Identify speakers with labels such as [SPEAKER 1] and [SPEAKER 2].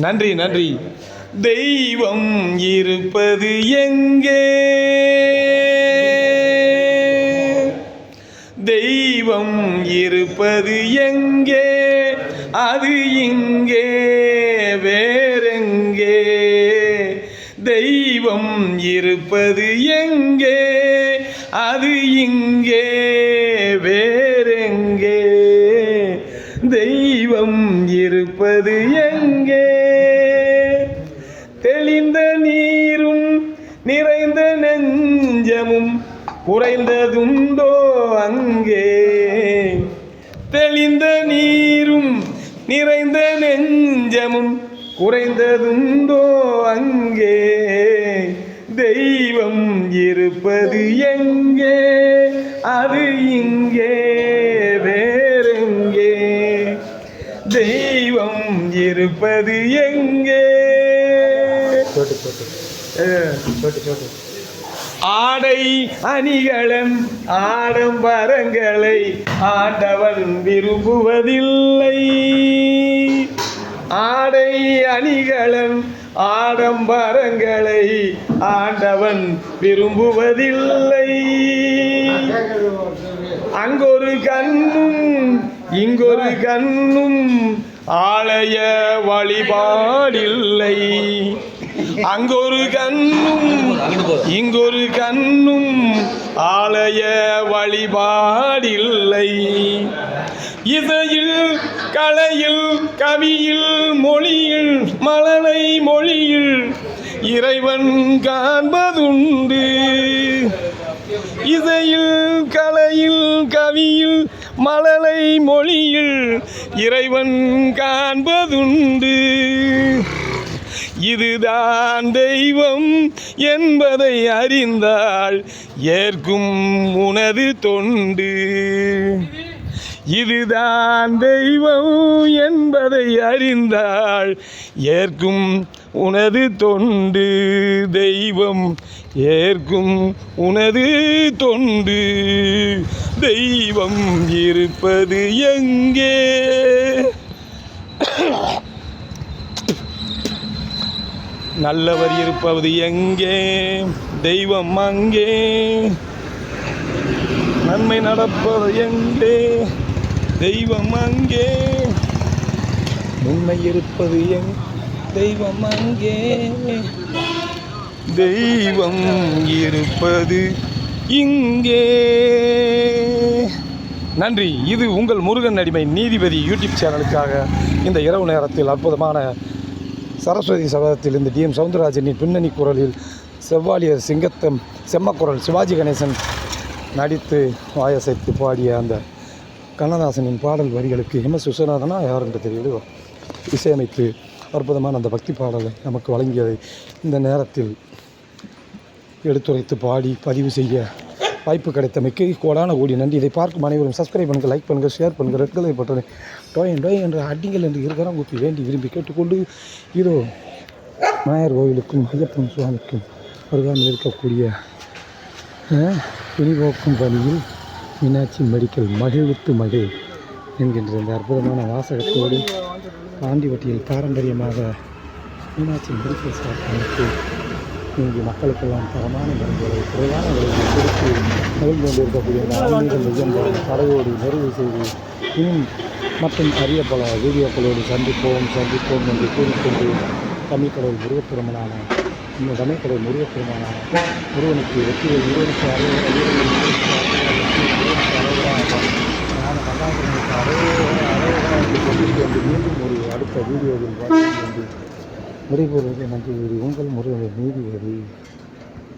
[SPEAKER 1] நன்றி நன்றி. தெய்வம் இருப்பது எங்கே? தெய்வம் இருப்பது எங்கே? அது இங்கே வேறெங்கே? தெய்வம் இருப்பது எங்கே? அது இங்கே வேறெங்கே? தெய்வம் இருப்பது எங்கே? தெளிந்த நீரும் நிறைந்த நெஞ்சமும் குறைந்ததுண்டோ அங்கே? தெளிந்த நீரும் நிறைந்த நெஞ்சமும் குறைந்ததுண்டோ அங்கே? தெய்வம் இருப்பது எங்கே? அது இங்கே வேறெங்கே? தெய்வம் இருப்பது எங்கே? ஆடை அணிகளன் ஆடம்பரங்களை ஆண்டவன் விரும்புவதில்லை. ஆடை அணிகளன் ஆடம்பரங்களை ஆண்டவன் விரும்புவதில்லை. அங்கொரு கண்ணும் இங்கொரு கண்ணும் ஆலய வழிபாடில்லை. அங்கொரு கண்ணும் இங்கொரு கண்ணும் ஆலய வழிபாடில்லை. இசையில் கலையில் கவியில் மொழியில் மழலை மொழியில் இறைவன் காண்பதுண்டு. இசையில் கலையில் கவியில் மழலை மொழியில் இறைவன் காண்பதுண்டு. இதுதான் தெய்வம் என்பதை அறிந்தால் ஏற்கும் உனது தொண்டு. இதுதான் தெய்வம் என்பதை அறிந்தால் ஏற்கும் உனது தொண்டு. தெய்வம் ஏற்கும் உனது தொண்டு. தெய்வம் இருப்பது எங்கே? நல்லவர் இருப்பது எங்கே? தெய்வம் அங்கே. நன்மை நடப்பது எங்கே? தெய்வம் அங்கே. உண்மை இருப்பது தெய்வம் அங்கே. தெய்வம் இருப்பது இங்கே. நன்றி. இது உங்கள் முருகன் அடிமை நீதிபதி யூடியூப் சேனலுக்காக இந்த இரவு நேரத்தில் அற்புதமான சரஸ்வதி சபதத்தில் இந்த டிஎம் சவுந்தரராஜனின் பின்னணி குரலில் செவ்வாலியர் சிங்கத்தம் செம்மக்குரல் சிவாஜி கணேசன் நடித்து வாயசைத்து பாடிய அந்த கண்ணதாசனின் பாடல் வரிகளுக்கு எம்எஸ் விஸ்வநாதனா யார் என்று தெரியல இசையமைத்து அற்புதமான அந்த பக்தி பாடலை நமக்கு வழங்கியதை இந்த நேரத்தில் எடுத்துரைத்து பாடி பதிவு செய்ய வாய்ப்பு கிடைத்தமைக்கு கோடான கோடி நன்றி. இதை பார்க்கும் அனைவரும் சப்ஸ்கிரைப் பண்ணுங்கள், லைக் பண்ணுங்கள், ஷேர் பண்ணுங்கள், ரெட் கலர் பட்டனை டோயன் டோய் என்று அடிங்கள் என்று இருக்கிறான் கூப்பி வேண்டி விரும்பி கேட்டுக்கொண்டு இதோ நாயர் கோவிலுக்கும் ஐயப்பன் சுவாமிக்கும் அருகாமல் இருக்கக்கூடிய துணிபோக்கும் பணியில் மீனாட்சி மெடிக்கல் மகிழ்வித்து மகிழ் என்கின்ற இந்த அற்புதமான வாசகத்தோடு ஆண்டிவட்டியில் பாரம்பரியமாக மீனாட்சி மெடிக்கல் ஸ்டாஃப் அமைத்து இங்கு மக்களுக்கெல்லாம் தரமான மருந்துகளை குறைவான விலையில் கொடுத்து மகிழ்ந்து கொண்டிருக்கக்கூடிய ஆன்மீக மையம் கடையோடு நிறைவு செய்து இன்னும் மற்றும் அரிய பல வீடியோக்களோடு சந்திப்போம் என்று கூறிக்கொண்டு தமிழ்கடவுள் முருகப்பெருமானான இந்த தமிழ்கடவுள் முருகப்பெருமானான முருகனுக்கு வெற்றிகள் முருகனுக்கு கொண்டு மீண்டும் ஒரு அடுத்த வீடியோவில் வாழ்க்கை என்று விடைபெறுவது நன்றி. உங்கள் முருகன் நீதிபதி.